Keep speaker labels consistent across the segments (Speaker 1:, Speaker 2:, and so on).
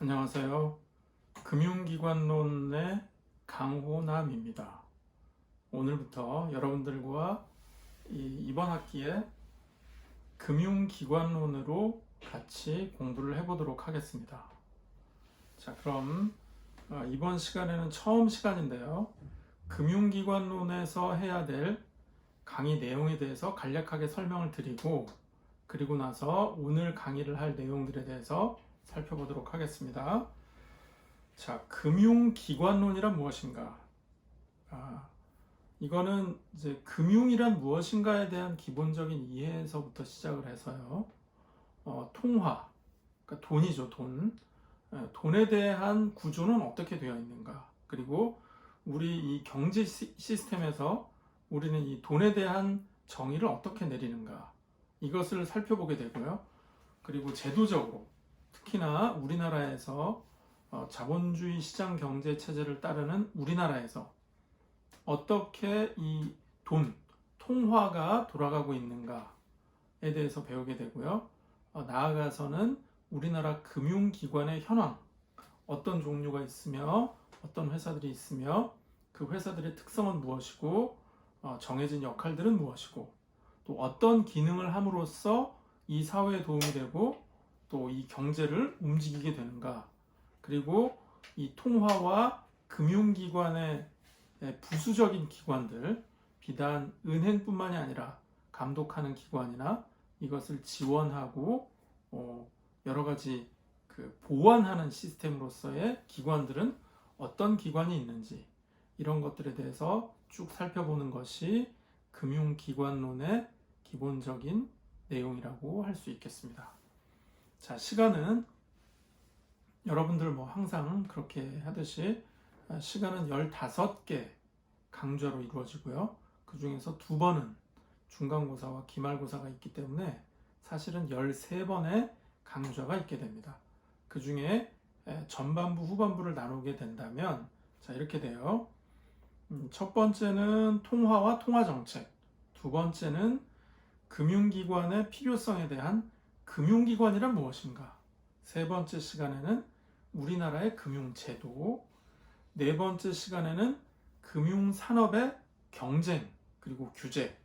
Speaker 1: 안녕하세요. 금융기관론의 강호남입니다. 오늘부터 여러분들과 이번 학기에 금융기관론으로 같이 공부를 해보도록 하겠습니다. 자, 그럼 이번 시간에는 처음 시간인데요. 금융기관론에서 해야 될 강의 내용에 대해서 간략하게 설명을 드리고, 그리고 나서 오늘 강의를 할 내용들에 대해서 살펴보도록 하겠습니다. 자, 금융기관론이란 무엇인가? 이거는 이제 금융이란 무엇인가에 대한 기본적인 이해에서부터 시작을 해서요. 통화, 그러니까 돈이죠, 돈. 돈에 대한 구조는 어떻게 되어 있는가? 그리고 우리 이 경제 시스템에서 우리는 이 돈에 대한 정의를 어떻게 내리는가? 이것을 살펴보게 되고요. 그리고 제도적으로 특히나 우리나라에서 자본주의 시장 경제 체제를 따르는 우리나라에서 어떻게 이 돈, 통화가 돌아가고 있는가에 대해서 배우게 되고요. 나아가서는 우리나라 금융기관의 현황, 어떤 종류가 있으며 어떤 회사들이 있으며 그 회사들의 특성은 무엇이고 정해진 역할들은 무엇이고 또 어떤 기능을 함으로써 이 사회에 도움이 되고 또 이 경제를 움직이게 되는가, 그리고 이 통화와 금융기관의 부수적인 기관들, 비단 은행뿐만이 아니라 감독하는 기관이나 이것을 지원하고 여러 가지 보완하는 시스템으로서의 기관들은 어떤 기관이 있는지, 이런 것들에 대해서 쭉 살펴보는 것이 금융기관론의 기본적인 내용이라고 할 수 있겠습니다. 자, 시간은 여러분들 항상 그렇게 하듯이 시간은 15개 강좌로 이루어지고요. 그 중에서 2번은 중간고사와 기말고사가 있기 때문에 사실은 13번의 강좌가 있게 됩니다. 그 중에 전반부, 후반부를 나누게 된다면 자, 이렇게 돼요. 첫 번째는 통화와 통화정책, 두 번째는 금융기관의 필요성에 대한 금융기관이란 무엇인가, 세 번째 시간에는 우리나라의 금융제도, 네 번째 시간에는 금융산업의 경쟁 그리고 규제,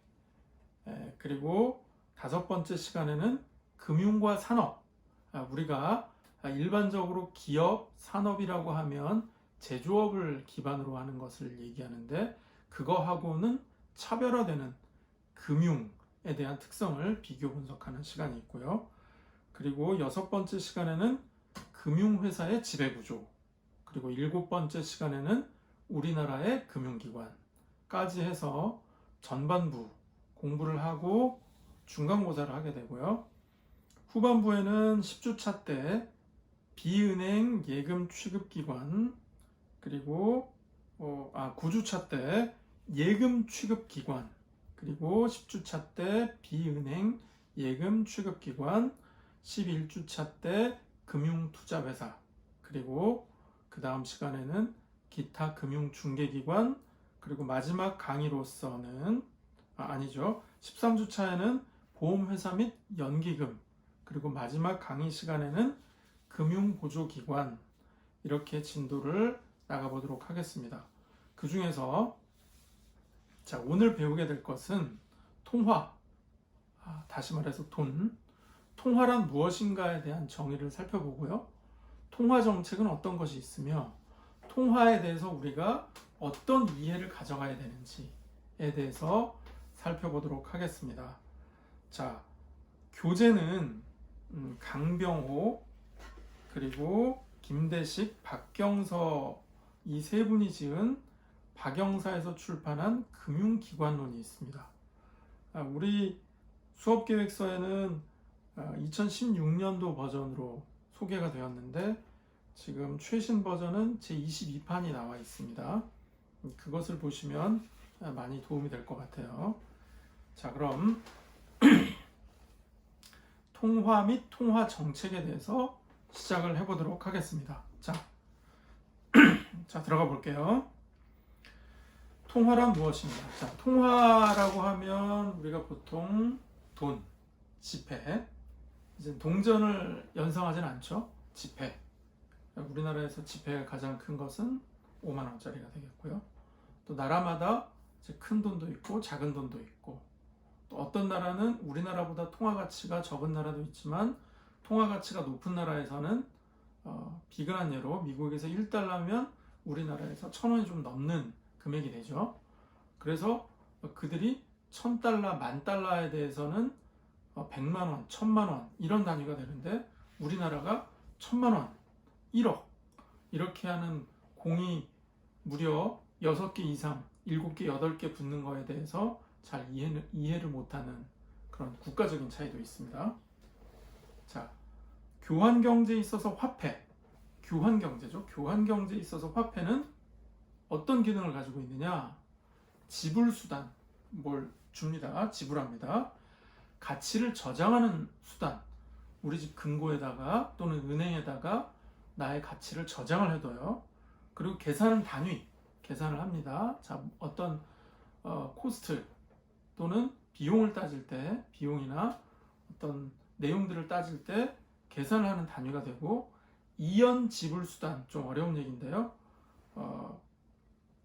Speaker 1: 그리고 다섯 번째 시간에는 금융과 산업. 우리가 일반적으로 기업, 산업이라고 하면 제조업을 기반으로 하는 것을 얘기하는데, 그거하고는 차별화되는 금융에 대한 특성을 비교 분석하는 시간이 있고요. 그리고 여섯 번째 시간에는 금융회사의 지배구조, 그리고 일곱 번째 시간에는 우리나라의 금융기관까지 해서 전반부 공부를 하고 중간고사를 하게 되고요. 후반부에는 10주차 때 비은행 예금 취급기관, 그리고 9주차 때 예금 취급기관, 그리고 10주차 때 비은행 예금 취급기관, 11주차 때 금융투자회사, 그리고 그 다음 시간에는 기타 금융중개기관, 그리고 마지막 강의로서는 아니죠. 13주차에는 보험회사 및 연기금, 그리고 마지막 강의 시간에는 금융보조기관, 이렇게 진도를 나가보도록 하겠습니다. 그 중에서 자, 오늘 배우게 될 것은 통화, 다시 말해서 돈, 통화란 무엇인가에 대한 정의를 살펴보고요. 통화 정책은 어떤 것이 있으며 통화에 대해서 우리가 어떤 이해를 가져가야 되는지에 대해서 살펴보도록 하겠습니다. 자, 교재는 강병호, 그리고 김대식, 박경서, 이 세 분이 지은 박영사에서 출판한 금융기관론이 있습니다. 우리 수업계획서에는 2016년도 버전으로 소개가 되었는데 지금 최신 버전은 제22판이 나와 있습니다. 그것을 보시면 많이 도움이 될 것 같아요. 자, 그럼 통화 및 통화 정책에 대해서 시작을 해보도록 하겠습니다. 자, 들어가 볼게요. 통화란 무엇인가? 자, 통화라고 하면 우리가 보통 돈, 지폐, 이제 동전을 연상하진 않죠. 지폐, 우리나라에서 지폐가 가장 큰 것은 5만 원짜리가 되겠고요. 또 나라마다 이제 큰 돈도 있고 작은 돈도 있고, 또 어떤 나라는 우리나라보다 통화 가치가 적은 나라도 있지만 통화 가치가 높은 나라에서는 비근한 예로 미국에서 1달러면 우리나라에서 1,000원이 좀 넘는 금액이 되죠. 그래서 그들이 1,000달러, 10,000달러에 대해서는 100만 원, 1,000만 원 이런 단위가 되는데 우리나라가 1,000만 원, 1억 이렇게 하는 공이 무려 6개 이상, 7개, 8개 붙는 거에 대해서 잘 이해를 못하는 그런 국가적인 차이도 있습니다. 자, 교환 경제에 있어서 화폐, 교환 경제죠. 교환 경제에 있어서 화폐는 어떤 기능을 가지고 있느냐? 지불 수단, 뭘 줍니다. 지불합니다. 가치를 저장하는 수단, 우리 집 금고에다가 또는 은행에다가 나의 가치를 저장을 해둬요. 그리고 계산은 단위, 계산을 합니다. 자, 어떤 코스트 또는 비용을 따질 때, 비용이나 어떤 내용들을 따질 때 계산을 하는 단위가 되고, 이연 지불 수단, 좀 어려운 얘기인데요.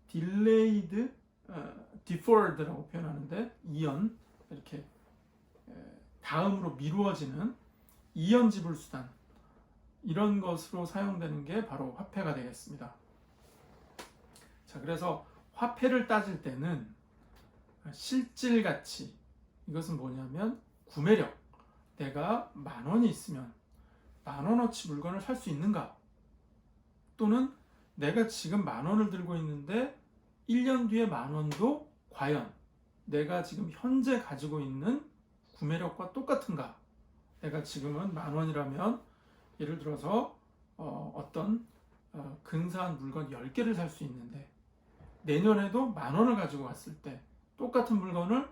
Speaker 1: delayed, deferred라고 표현하는데, 이연, 이렇게 다음으로 미루어지는 이연 지불 수단, 이런 것으로 사용되는 게 바로 화폐가 되겠습니다. 자, 그래서 화폐를 따질 때는 실질 가치, 이것은 뭐냐면 구매력, 내가 10,000원이 있으면 10,000원어치 물건을 살 수 있는가, 또는 내가 지금 10,000원을 들고 있는데 1년 뒤에 10,000원도 과연 내가 지금 현재 가지고 있는 구매력과 똑같은가. 내가 지금은 10,000원이라면 예를 들어서 어떤 근사한 물건 10개를 살 수 있는데 내년에도 10,000원을 가지고 갔을 때 똑같은 물건을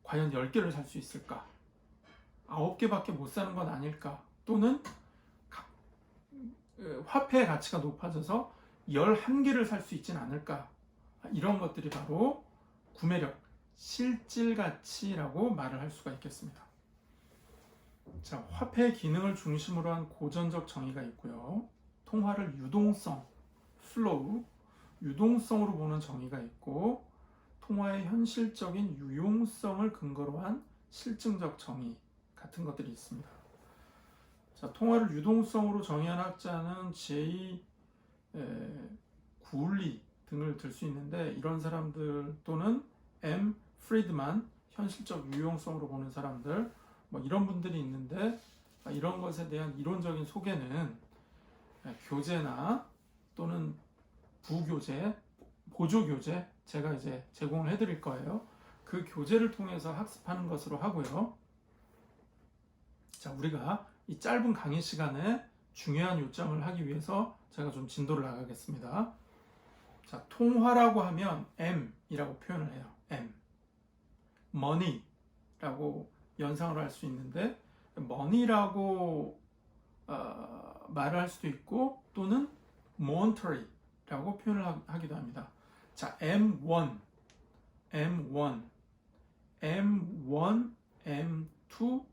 Speaker 1: 과연 10개를 살 수 있을까? 9개밖에 못 사는 건 아닐까? 또는 화폐의 가치가 높아져서 11개를 살 수 있지는 않을까? 이런 것들이 바로 구매력, 실질 가치라고 말을 할 수가 있겠습니다. 자, 화폐의 기능을 중심으로 한 고전적 정의가 있고요. 통화를 유동성, flow, 유동성으로 보는 정의가 있고, 통화의 현실적인 유용성을 근거로 한 실증적 정의 같은 것들이 있습니다. 자, 통화를 유동성으로 정의한 학자는 J. 구울리 등을 들 수 있는데, 이런 사람들 또는 M. 프리드만, 현실적 유용성으로 보는 사람들, 뭐 이런 분들이 있는데, 이런 것에 대한 이론적인 소개는 교재나 또는 부교재, 보조교재 제가 이제 제공을 해드릴 거예요. 그 교재를 통해서 학습하는 것으로 하고요. 자, 우리가 이 짧은 강의 시간에 중요한 요점을 하기 위해서 제가 좀 진도를 나가겠습니다. 자, 통화라고 하면 M이라고 표현을 해요. M. money라고 연상을 할 수 있는데, money라고 말을 할 수도 있고, 또는 monetary라고 표현을 하기도 합니다. 자, M1, M1, M1, M2,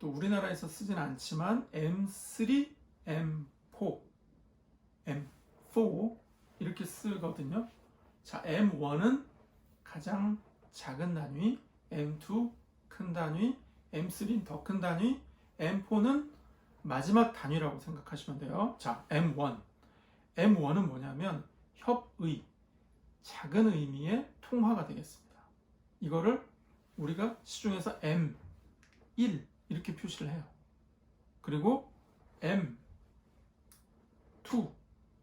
Speaker 1: 또 우리나라에서 쓰진 않지만 M3, M4, M4 이렇게 쓰거든요. 자, M1은 가장 작은 단위, M2 큰 단위, M3는 더 큰 단위, M4는 마지막 단위라고 생각하시면 돼요. 자, M1. M1은 뭐냐면 협의, 작은 의미의 통화가 되겠습니다. 이거를 우리가 시중에서 M1 이렇게 표시를 해요. 그리고 M2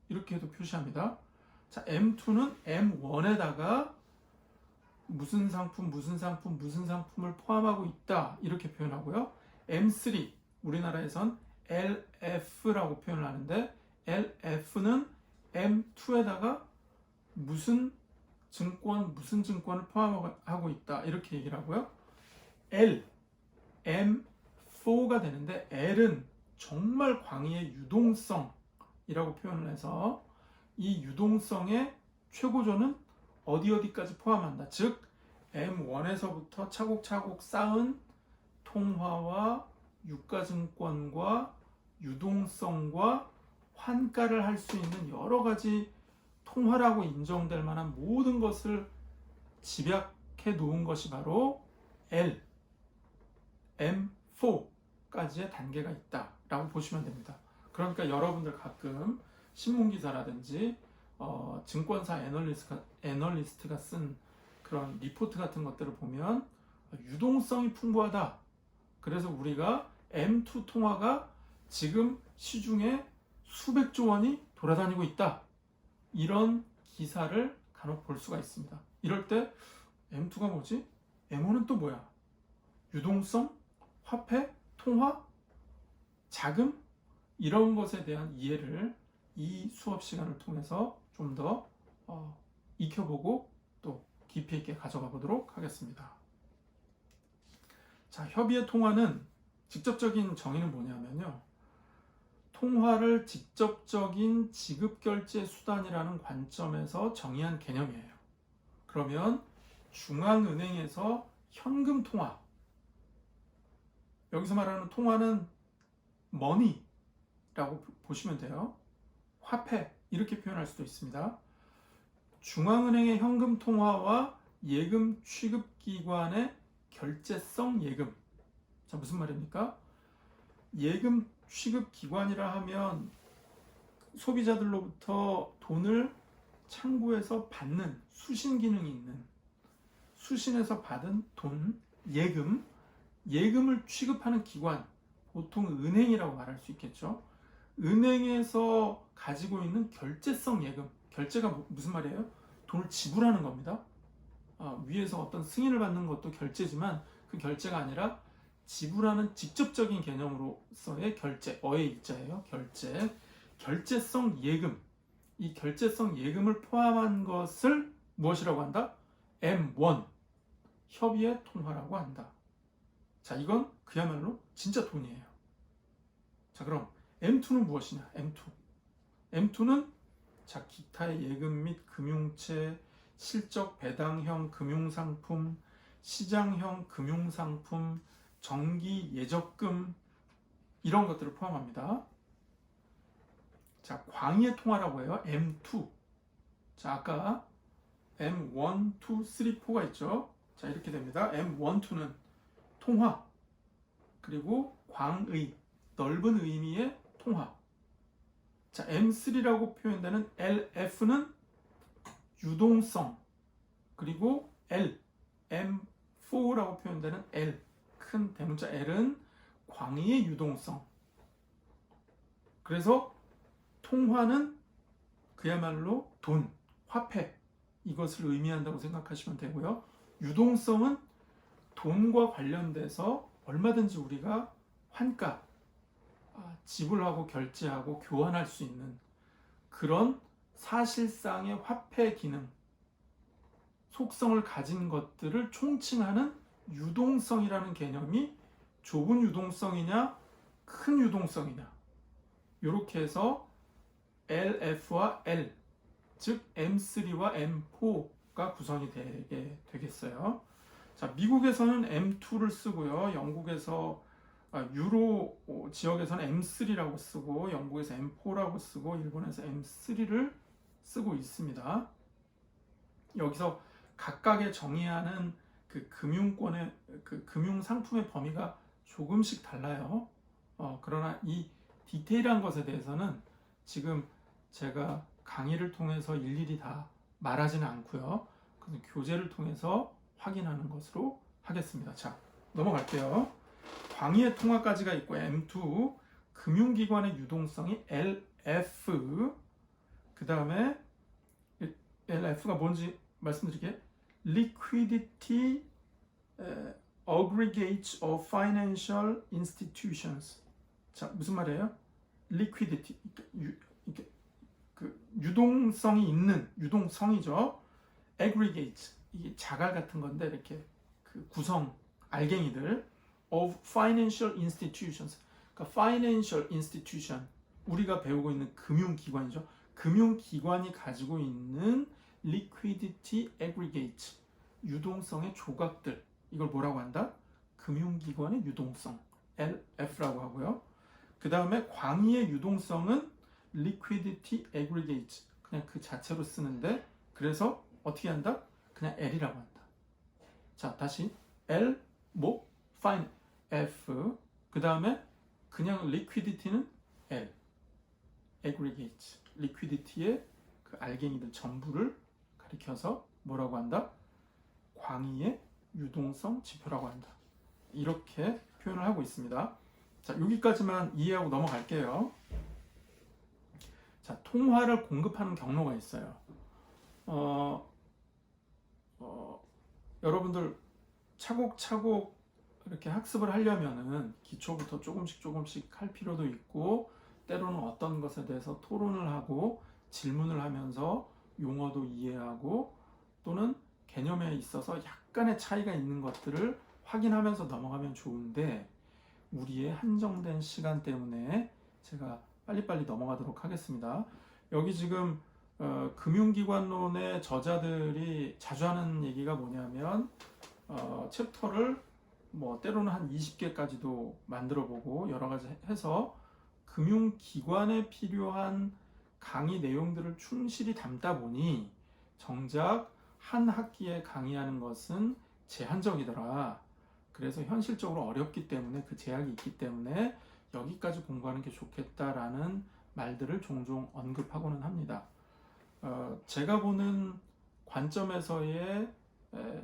Speaker 1: 이렇게도 표시합니다. 자, M2는 M1에다가 무슨 상품, 무슨 상품, 무슨 상품을 포함하고 있다 이렇게 표현하고요. M3, 우리나라에선 LF라고 표현을 하는데, LF는 M2에다가 무슨 증권, 무슨 증권을 포함하고 있다 이렇게 얘기를 하고요. L, M4가 되는데, L은 정말 광의의 유동성이라고 표현을 해서 이 유동성의 최고조는 어디까지 포함한다. 즉 M1에서부터 차곡차곡 쌓은 통화와 유가증권과 유동성과 환가를 할 수 있는 여러 가지 통화라고 인정될 만한 모든 것을 집약해 놓은 것이 바로 L, M4까지의 단계가 있다라고 보시면 됩니다. 그러니까 여러분들 가끔 신문기사라든지 증권사 애널리스트가 쓴 그런 리포트 같은 것들을 보면 유동성이 풍부하다. 그래서 우리가 M2 통화가 지금 시중에 수백조 원이 돌아다니고 있다. 이런 기사를 간혹 볼 수가 있습니다. 이럴 때 M2가 뭐지? M1은 또 뭐야? 유동성? 화폐? 통화? 자금? 이런 것에 대한 이해를 이 수업 시간을 통해서 좀 더 익혀보고 또 깊이 있게 가져가 보도록 하겠습니다. 자, 협의의 통화는 직접적인 정의는 뭐냐면요. 통화를 직접적인 지급결제 수단이라는 관점에서 정의한 개념이에요. 그러면 중앙은행에서 현금 통화, 여기서 말하는 통화는 머니라고 보시면 돼요. 화폐 이렇게 표현할 수도 있습니다. 중앙은행의 현금 통화와 예금 취급기관의 결제성 예금. 자, 무슨 말입니까? 예금 취급기관이라 하면 소비자들로부터 돈을 창구에서 받는 수신 기능이 있는, 수신에서 받은 돈, 예금을 취급하는 기관, 보통 은행이라고 말할 수 있겠죠. 은행에서 가지고 있는 결제성 예금, 결제가 무슨 말이에요? 돈을 지불하는 겁니다. 위에서 어떤 승인을 받는 것도 결제지만 그 결제가 아니라 지불하는 직접적인 개념으로서의 결제, 어의 일자예요. 결제성 예금. 이 결제성 예금을 포함한 것을 무엇이라고 한다? M1, 협의의 통화라고 한다. 자, 이건 그야말로 진짜 돈이에요. 자, 그럼 M2는 무엇이냐? M2는 자, 기타의 예금 및 금융채, 실적 배당형 금융상품, 시장형 금융상품, 정기 예적금 이런 것들을 포함합니다. 자, 광의의 통화라고 해요. M2. 자, 아까 M1, 2, 3, 4가 있죠. 자, 이렇게 됩니다. M1, 2는 통화, 그리고 광의, 넓은 의미의 통화. 자, M3라고 표현되는 LF는 유동성, 그리고 M4라고 표현되는 L, 큰 대문자 L은 광의의 유동성. 그래서 통화는 그야말로 돈, 화폐, 이것을 의미한다고 생각하시면 되고요. 유동성은 돈과 관련돼서 얼마든지 우리가 환가, 지불하고 결제하고 교환할 수 있는 그런 사실상의 화폐 기능, 속성을 가진 것들을 총칭하는 유동성이라는 개념이 좁은 유동성이냐, 큰 유동성이냐, 이렇게 해서 LF와 L, 즉 M3와 M4가 구성이 되겠어요. 자, 미국에서는 M2를 쓰고요. 영국에서 유로 지역에서는 M3라고 쓰고, 영국에서 M4라고 쓰고, 일본에서 M3를 쓰고 있습니다. 여기서 각각의 정의하는 그 금융권의 그 금융 상품의 범위가 조금씩 달라요. 그러나 이 디테일한 것에 대해서는 지금 제가 강의를 통해서 일일이 다 말하지는 않고요. 그래서 교재를 통해서 확인하는 것으로 하겠습니다. 자, 넘어갈게요. 광의의 통화까지가 있고 M2, 금융기관의 유동성이 LF, 그 다음에 LF가 뭔지 말씀드릴게요. Liquidity Aggregates of Financial Institutions. 자, 무슨 말이에요? Liquidity, 그 유동성이 있는, 유동성이죠. Aggregates, 이게 자갈 같은 건데 이렇게 그 구성, 알갱이들 of financial institutions. 그러니까 financial institution, 우리가 배우고 있는 금융기관이죠. 금융기관이 가지고 있는 liquidity aggregate, 유동성의 조각들, 이걸 뭐라고 한다? 금융기관의 유동성, LF라고 하고요. 그 다음에 광의의 유동성은 liquidity aggregates 그냥 그 자체로 쓰는데 그래서 어떻게 한다? 그냥 L이라고 한다. 자, 다시 L 뭐 fine F 그 다음에 그냥 liquidity는 L aggregates liquidity의 그 알갱이들 전부를 가리켜서 뭐라고 한다? 광의의 유동성 지표라고 한다. 이렇게 표현을 하고 있습니다. 자, 여기까지만 이해하고 넘어갈게요. 자, 통화를 공급하는 경로가 있어요. 여러분들 차곡차곡 이렇게 학습을 하려면은 기초부터 조금씩 할 필요도 있고 때로는 어떤 것에 대해서 토론을 하고 질문을 하면서 용어도 이해하고 또는 개념에 있어서 약간의 차이가 있는 것들을 확인하면서 넘어가면 좋은데 우리의 한정된 시간 때문에 제가 빨리빨리 넘어가도록 하겠습니다. 여기 지금 금융기관론의 저자들이 자주 하는 얘기가 뭐냐면 챕터를 뭐 때로는 한 20개까지도 만들어보고 여러 가지 해서 금융기관에 필요한 강의 내용들을 충실히 담다 보니 정작 한 학기에 강의하는 것은 제한적이더라. 그래서 현실적으로 어렵기 때문에 그 제약이 있기 때문에 여기까지 공부하는 게 좋겠다라는 말들을 종종 언급하고는 합니다. 제가 보는 관점에서의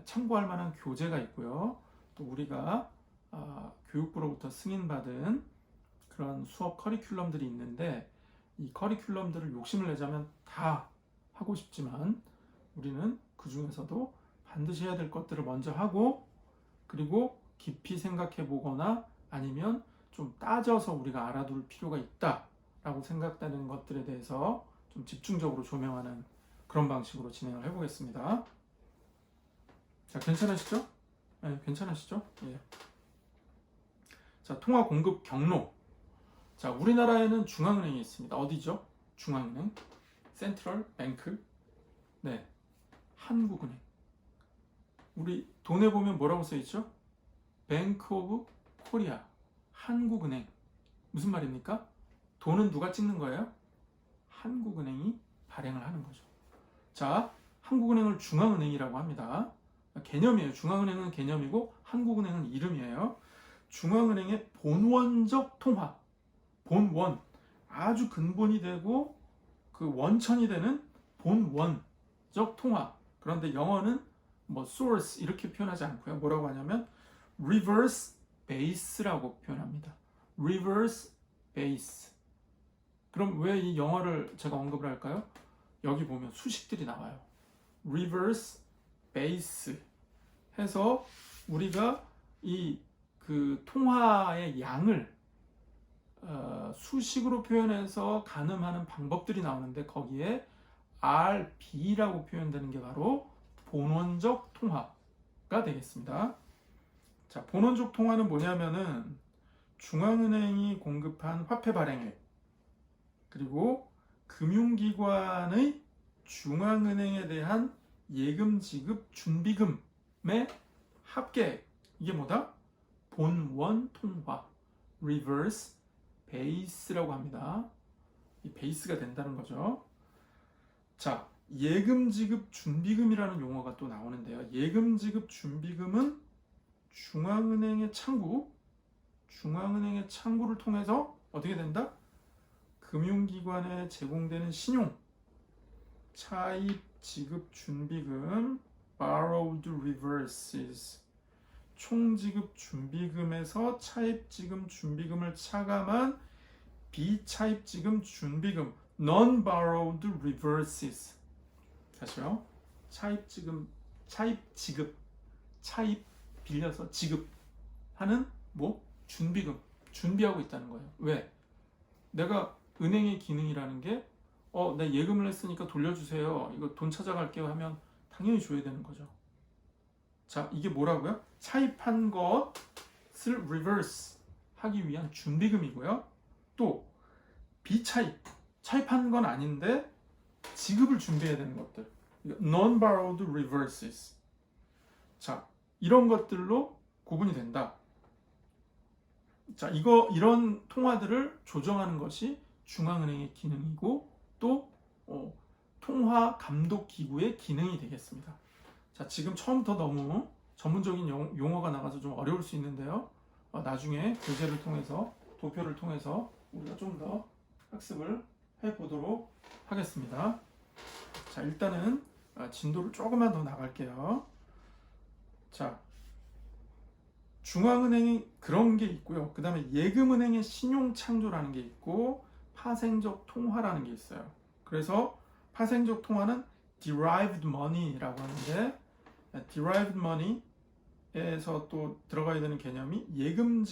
Speaker 1: 참고할 만한 교재가 있고요. 또 우리가 교육부로부터 승인받은 그런 수업 커리큘럼들이 있는데 이 커리큘럼들을 욕심을 내자면 다 하고 싶지만 우리는 그 중에서도 반드시 해야 될 것들을 먼저 하고 그리고 깊이 생각해 보거나 아니면 좀 따져서 우리가 알아둘 필요가 있다라고 생각되는 것들에 대해서 좀 집중적으로 조명하는 그런 방식으로 진행을 해보겠습니다. 자, 괜찮으시죠? 네, 괜찮으시죠? 예. 자, 통화 공급 경로. 자, 우리나라에는 중앙은행이 있습니다. 어디죠? 중앙은행, 센트럴 뱅크, 네, 한국은행. 우리 돈에 보면 뭐라고 써 있죠? 뱅크 오브 코리아, 한국은행. 무슨 말입니까? 돈은 누가 찍는 거예요? 한국은행이 발행을 하는 거죠. 자, 한국은행을 중앙은행이라고 합니다. 개념이에요. 중앙은행은 개념이고 한국은행은 이름이에요. 중앙은행의 본원적 통화, 본원, 아주 근본이 되고 그 원천이 되는 본원적 통화. 그런데 영어는 뭐 source 이렇게 표현하지 않고요. 뭐라고 하냐면 reverse base라고 표현합니다. reverse base. 그럼 왜 이 영어를 제가 언급을 할까요? 여기 보면 수식들이 나와요. reverse base 해서 우리가 이 그 통화의 양을 수식으로 표현해서 가늠하는 방법들이 나오는데 거기에 RB라고 표현되는 게 바로 본원적 통화가 되겠습니다. 자, 본원적 통화는 뭐냐면은 중앙은행이 공급한 화폐 발행액 그리고 금융기관의 중앙은행에 대한 예금 지급 준비금의 합계 이게 뭐다? 본원 통화 reverse base라고 합니다. 이 베이스가 된다는 거죠. 자, 예금 지급 준비금이라는 용어가 또 나오는데요. 예금 지급 준비금은 중앙은행의 창구를 통해서 어떻게 된다? 금융기관에 제공되는 신용, 차입 지급 준비금, borrowed reverses, 총지급 준비금에서 차입 지급 준비금을 차감한 비차입 지급 준비금, non-borrowed reverses. 다시요. 차입 빌려서 지급하는 뭐 준비금, 준비하고 있다는 거예요. 왜? 내가 은행의 기능이라는 게 내 예금을 했으니까 돌려주세요. 이거 돈 찾아갈게요 하면 당연히 줘야 되는 거죠. 자, 이게 뭐라고요? 차입한 것을 reverse 하기 위한 준비금이고요. 또 차입한 건 아닌데 지급을 준비해야 되는 것들. non-borrowed reverses. 자, 이런 것들로 구분이 된다. 자, 이런 통화들을 조정하는 것이 중앙은행의 기능이고 또 통화 감독 기구의 기능이 되겠습니다. 자, 지금 처음부터 너무 전문적인 용어가 나가서 좀 어려울 수 있는데요. 나중에 교재를 통해서 도표를 통해서 우리가 좀 더 학습을 해보도록 하겠습니다. 자, 일단은 진도를 조금만 더 나갈게요. 자, 중앙은행이 그런 게 있고요. 그 다음에 예금은행의 신용창조라는 게 있고 파생적 통화라는 게 있어요. 그래서 파생적 통화는 derived money라고 하는데 derived money에서 또 들어가야 되는 개념이 예금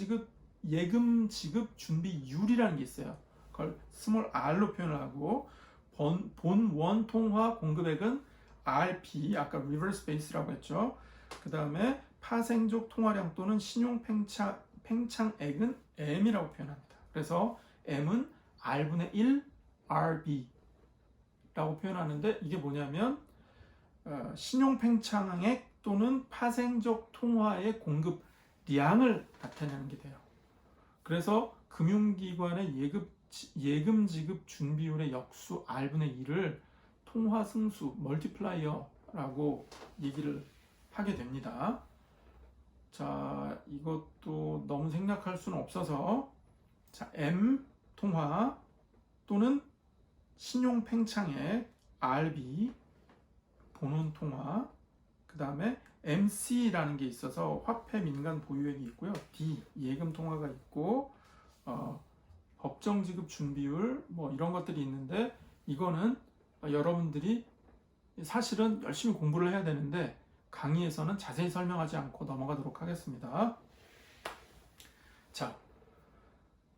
Speaker 1: 지급 준비율이라는 게 있어요. 그걸 small r로 표현을 하고 본 통화 공급액은 RP, 아까 reverse base라고 했죠. 그 다음에 파생적 통화량 또는 신용 팽창액은 M이라고 표현합니다. 그래서 M은 R분의 1 RB라고 표현하는데 이게 뭐냐면 신용 팽창액 또는 파생적 통화의 공급량을 나타내는 게 돼요. 그래서 금융기관의 예금 지급 준비율의 역수 R분의 1을 통화 승수 멀티플라이어라고 얘기를 하게 됩니다. 자, 이것도 너무 생략할 수는 없어서 자, M 통화 또는 신용 팽창액 RB 본원 통화, 그 다음에 MC라는 게 있어서 화폐 민간 보유액이 있고요. D 예금 통화가 있고 법정 지급 준비율 뭐 이런 것들이 있는데 이거는 여러분들이 사실은 열심히 공부를 해야 되는데 강의에서는 자세히 설명하지 않고 넘어가도록 하겠습니다. 자,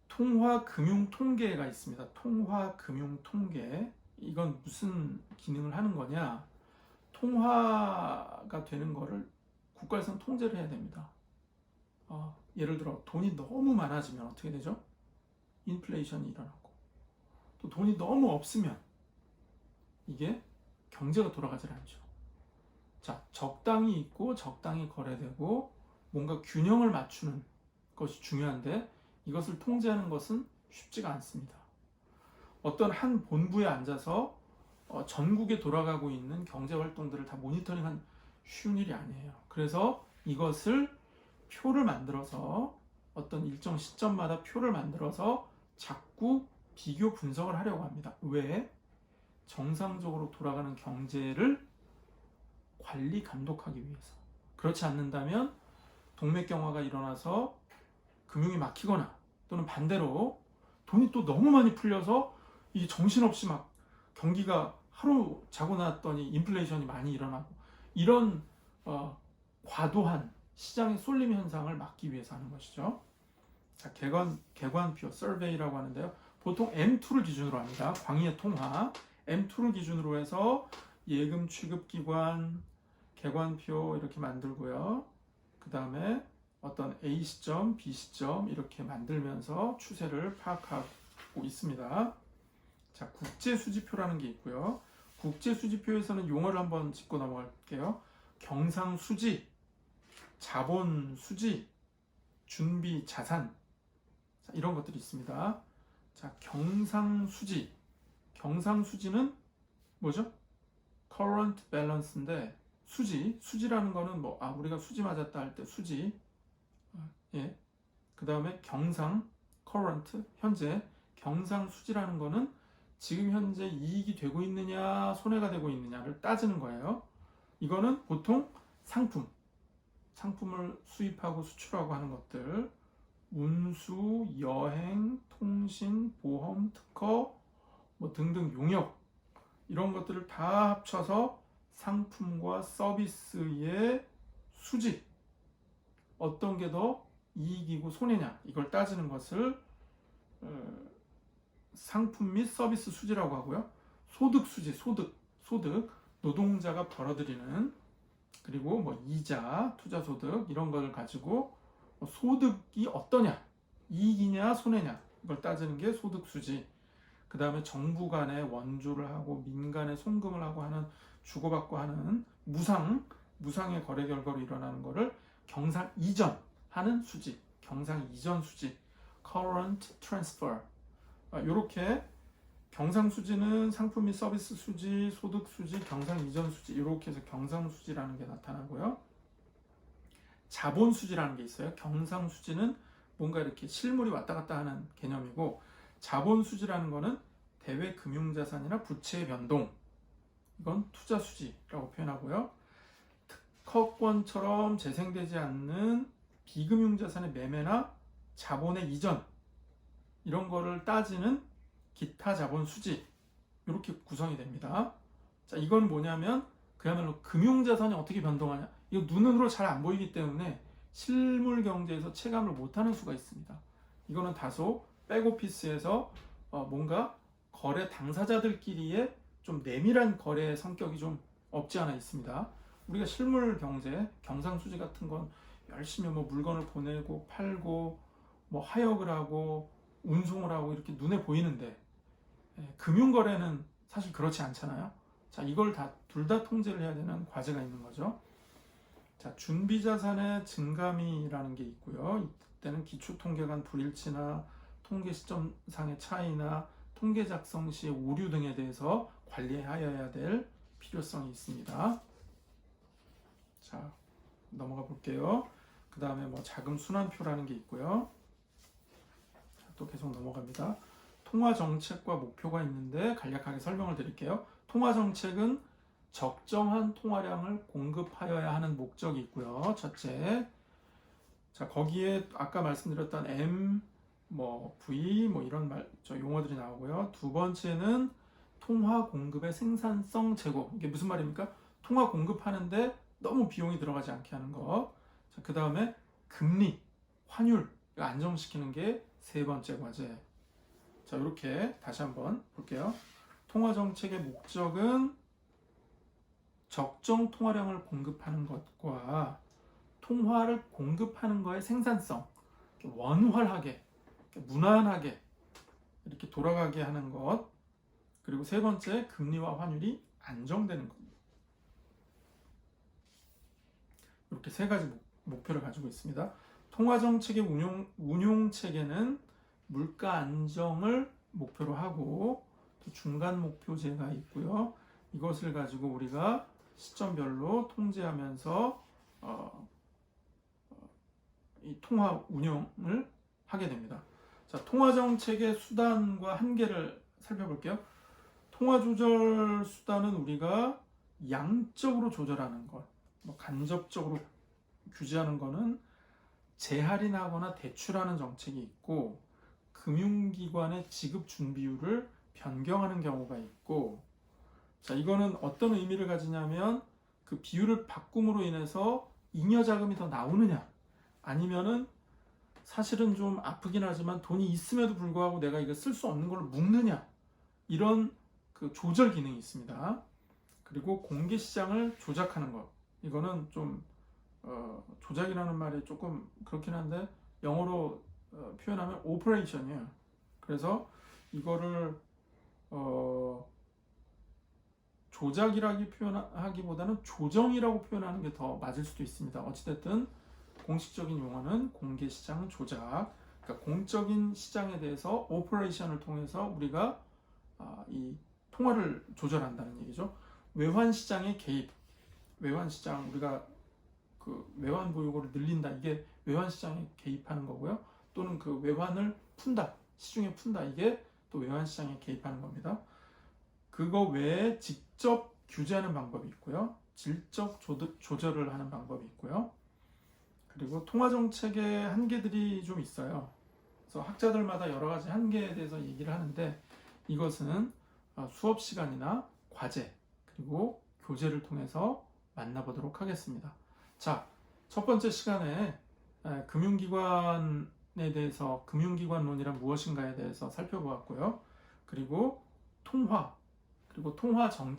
Speaker 1: 통화금융통계가 있습니다. 통화금융통계. 이건 무슨 기능을 하는 거냐? 통화가 되는 거를 국가에서는 통제를 해야 됩니다. 예를 들어 돈이 너무 많아지면 어떻게 되죠? 인플레이션이 일어나고 또 돈이 너무 없으면 이게 경제가 돌아가질 않죠. 자, 적당히 있고 적당히 거래되고 뭔가 균형을 맞추는 것이 중요한데 이것을 통제하는 것은 쉽지가 않습니다. 어떤 한 본부에 앉아서 전국에 돌아가고 있는 경제 활동들을 다 모니터링한 쉬운 일이 아니에요. 그래서 이것을 표를 만들어서 어떤 일정 시점마다 표를 만들어서 자꾸 비교 분석을 하려고 합니다. 왜? 정상적으로 돌아가는 경제를 관리 감독하기 위해서. 그렇지 않는다면 동맥경화가 일어나서 금융이 막히거나 또는 반대로 돈이 또 너무 많이 풀려서 이게 정신없이 막 경기가 하루 자고 났더니 인플레이션이 많이 일어나고 이런 과도한 시장의 쏠림 현상을 막기 위해서 하는 것이죠. 자, 개관표 서베이라고 하는데요. 보통 M2를 기준으로 합니다. 광의의 통화 M2를 기준으로 해서 예금 취급기관 개관표 이렇게 만들고요. 그 다음에 어떤 A 시점, B 시점 이렇게 만들면서 추세를 파악하고 있습니다. 자, 국제수지표라는 게 있고요. 국제수지표에서는 용어를 한번 짚고 넘어갈게요. 경상수지, 자본수지, 준비자산 이런 것들이 있습니다. 자, 경상수지는 뭐죠? current balance인데 수지라는 거는 우리가 수지 맞았다 할 때 수지, 예. 그 다음에 current 현재, 경상수지라는 거는 지금 현재 이익이 되고 있느냐 손해가 되고 있느냐를 따지는 거예요. 이거는 보통 상품을 수입하고 수출하고 하는 것들, 운수, 여행, 통신, 보험, 특허 등등 용역 이런 것들을 다 합쳐서 상품과 서비스의 수지, 어떤 게 더 이익이고 손해냐 이걸 따지는 것을 상품 및 서비스 수지라고 하고요. 소득 수지, 소득 노동자가 벌어들이는, 그리고 이자, 투자 소득 이런 걸 가지고 소득이 어떠냐, 이익이냐 손해냐 이걸 따지는 게 소득 수지. 그 다음에 정부 간에 원조를 하고 민간에 송금을 하고 하는, 주고받고 하는 무상의 거래 결과로 일어나는 거를 경상 이전하는 수지, 경상 이전 수지, current transfer 이렇게 경상수지는 상품 및 서비스 수지, 소득 수지, 경상 이전 수지 이렇게 해서 경상수지라는 게 나타나고요. 자본수지라는 게 있어요. 경상수지는 뭔가 이렇게 실물이 왔다 갔다 하는 개념이고, 자본수지라는 거는 대외 금융자산이나 부채의 변동, 이건 투자수지라고 표현하고요. 특허권처럼 재생되지 않는 비금융자산의 매매나 자본의 이전, 이런 거를 따지는 기타 자본 수지, 이렇게 구성이 됩니다. 자, 이건 뭐냐면 그야말로 금융자산이 어떻게 변동하냐, 이거 눈으로 잘 안 보이기 때문에 실물 경제에서 체감을 못하는 수가 있습니다. 이거는 다소 백오피스에서 뭔가 거래 당사자들끼리의 좀 내밀한 거래의 성격이 좀 없지 않아 있습니다. 우리가 실물 경제, 경상수지 같은 건 열심히 뭐 물건을 보내고 팔고 뭐 하역을 하고 운송을 하고 이렇게 눈에 보이는데, 금융거래는 사실 그렇지 않잖아요. 자, 이걸 둘 다 통제를 해야 되는 과제가 있는 거죠. 자, 준비자산의 증감이라는 게 있고요. 이때는 기초통계 간 불일치나 통계 시점상의 차이나 통계 작성 시의 오류 등에 대해서 관리하여야 될 필요성이 있습니다. 자, 넘어가 볼게요. 그 다음에 뭐 자금 순환표라는 게 있고요. 또 계속 넘어갑니다. 통화정책과 목표가 있는데 간략하게 설명을 드릴게요. 통화정책은 적정한 통화량을 공급하여야 하는 목적이 있고요. 첫째, 자, 거기에 아까 말씀드렸던 M, V 이런 용어들이 나오고요. 두 번째는 통화 공급의 생산성 제고. 이게 무슨 말입니까? 통화 공급하는데 너무 비용이 들어가지 않게 하는 것. 자, 그 다음에 금리, 환율 안정시키는 게 세 번째 과제. 자, 이렇게 다시 한번 볼게요. 통화정책의 목적은 적정 통화량을 공급하는 것과 통화를 공급하는 거의 생산성, 원활하게, 무난하게 이렇게 돌아가게 하는 것. 그리고 세 번째, 금리와 환율이 안정되는 겁니다. 이렇게 세 가지 목표를 가지고 있습니다. 통화정책의 운용 체계는 물가 안정을 목표로 하고 또 중간 목표제가 있고요. 이것을 가지고 우리가 시점별로 통제하면서 이 통화 운영을 하게 됩니다. 자, 통화정책의 수단과 한계를 살펴볼게요. 통화조절 수단은 우리가 양적으로 조절하는 것, 간접적으로 규제하는 것은 재할인하거나 대출하는 정책이 있고, 금융기관의 지급 준비율을 변경하는 경우가 있고, 자, 이거는 어떤 의미를 가지냐면 그 비율을 바꿈으로 인해서 잉여 자금이 더 나오느냐, 아니면은 사실은 좀 아프긴 하지만 돈이 있음에도 불구하고 내가 이거 쓸 수 없는 걸로 묶느냐, 이런 그 조절 기능이 있습니다. 그리고 공개 시장을 조작하는 것, 이거는 좀 조작이라는 말이 조금 그렇긴 한데 영어로 표현하면 오퍼레이션이에요. 그래서 이거를 조작이라기 표현하기보다는 조정이라고 표현하는 게 더 맞을 수도 있습니다. 어찌됐든 공식적인 용어는 공개시장 조작, 그러니까 공적인 시장에 대해서 오퍼레이션을 통해서 우리가 이 통화를 조절한다는 얘기죠. 외환시장의 개입, 외환시장, 우리가 그 외환 보유고를 늘린다, 이게 외환시장에 개입하는 거고요. 또는 그 외환을 푼다, 시중에 푼다, 이게 또 외환시장에 개입하는 겁니다. 그거 외에 직접 규제하는 방법이 있고요. 질적 조절을 하는 방법이 있고요. 그리고 통화정책의 한계들이 좀 있어요. 그래서 학자들마다 여러 가지 한계에 대해서 얘기를 하는데, 이것은 수업 시간이나 과제 그리고 교재를 통해서 만나보도록 하겠습니다. 자, 첫 번째 시간에 금융기관에 대해서, 금융기관론이란 무엇인가에 대해서 살펴보았고요. 그리고 통화, 그리고 통화 정책,